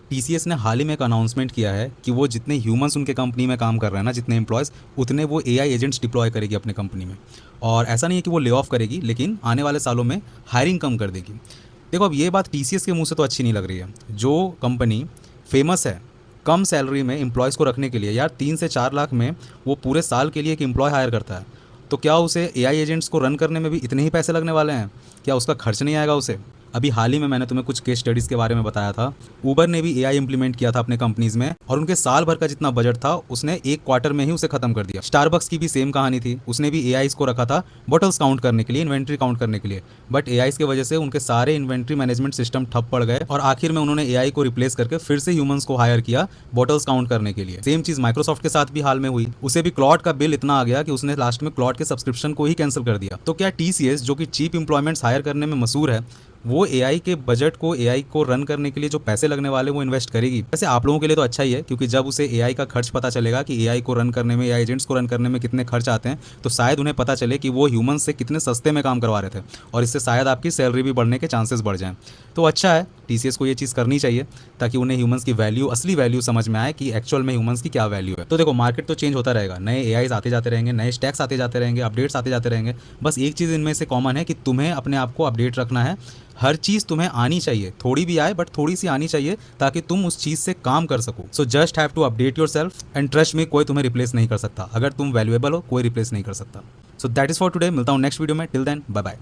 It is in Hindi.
टीसीएस ने हाल ही में एक अनाउंसमेंट किया है कि वो जितने ह्यूमंस उनके कंपनी में काम कर रहे हैं ना, जितने एम्प्लॉयज़, उतने वो एआई एजेंट्स डिप्लॉय करेगी अपने कंपनी में। और ऐसा नहीं है कि वो ले ऑफ करेगी, लेकिन आने वाले सालों में हायरिंग कम कर देगी। देखो, अब ये बात टीसीएस के मुंह से तो अच्छी नहीं लग रही है। जो कंपनी फेमस है कम सैलरी में एम्प्लॉयज़ को रखने के लिए, यार 3 से 4 लाख में वो पूरे साल के लिए एक एम्प्लॉय हायर करता है, तो क्या उसे एआई एजेंट्स को रन करने में भी इतने ही पैसे लगने वाले हैं? क्या उसका खर्च नहीं आएगा उसे? अभी हाल ही में मैंने तुम्हें कुछ केस स्टडीज़ के बारे में बताया था। ऊबर ने भी एआई इंप्लीमेंट किया था अपने कंपनीज़ में, और उनके साल भर का जितना बजट था उसने एक क्वार्टर में ही उसे खत्म कर दिया। स्टारबक्स की भी सेम कहानी थी, उसने भी एआईज़ को रखा था बॉटल्स काउंट करने के लिए, इन्वेंट्री काउंट करने के लिए, बट एआईज़ की वजह से उनके सारे इन्वेंट्री मैनेजमेंट सिस्टम ठप पड़ गए और आखिर में उन्होंने एआई को रिप्लेस करके फिर से ह्यूमंस को हायर किया बॉटल्स काउंट करने के लिए। सेम चीज़ माइक्रोसॉफ्ट के साथ भी हाल में हुई। उसे भी क्लॉड का बिल इतना आ गया कि उसने लास्ट में क्लॉड के सब्सक्रिप्शन को ही कैंसिल कर दिया। तो क्या टीसीएस, जो कि चीप एम्प्लॉयमेंट्स हायर करने में मशहूर है, वो एआई के बजट को, एआई को रन करने के लिए जो पैसे लगने वाले वो इन्वेस्ट करेगी? वैसे आप लोगों के लिए तो अच्छा ही है, क्योंकि जब उसे एआई का खर्च पता चलेगा कि एआई को रन करने में, एआई एजेंट्स को रन करने में कितने खर्च आते हैं, तो शायद उन्हें पता चले कि वो ह्यूमन से कितने सस्ते में काम करवा रहे थे, और इससे शायद आपकी सैलरी भी बढ़ने के चांसेस बढ़ जाएं। तो अच्छा है, टीसीएस को ये चीज़ करनी चाहिए, ताकि उन्हें ह्यूमंस की वैल्यू, असली वैल्यू समझ में आए कि एक्चुअल में ह्यूमंस की क्या वैल्यू है। तो देखो, मार्केट तो चेंज होता रहेगा, नए एआईज आते जाते रहेंगे, नए स्टैक्स आते जाते रहेंगे, अपडेट्स आते जाते रहेंगे। बस एक चीज़ इनमें से कॉमन है कि तुम्हें अपने आप को अपडेट रखना है। हर चीज़ तुम्हें आनी चाहिए, थोड़ी भी आए बट थोड़ी सी आनी चाहिए, ताकि तुम उस चीज़ से काम कर सको। So just have to update yourself, and trust me, कोई तुम्हें रिप्लेस नहीं कर सकता। अगर तुम वैल्यूएबल हो, कोई रिप्लेस नहीं कर सकता। So that is for today. मिलता हूँ नेक्स्ट वीडियो में। Till then, bye bye.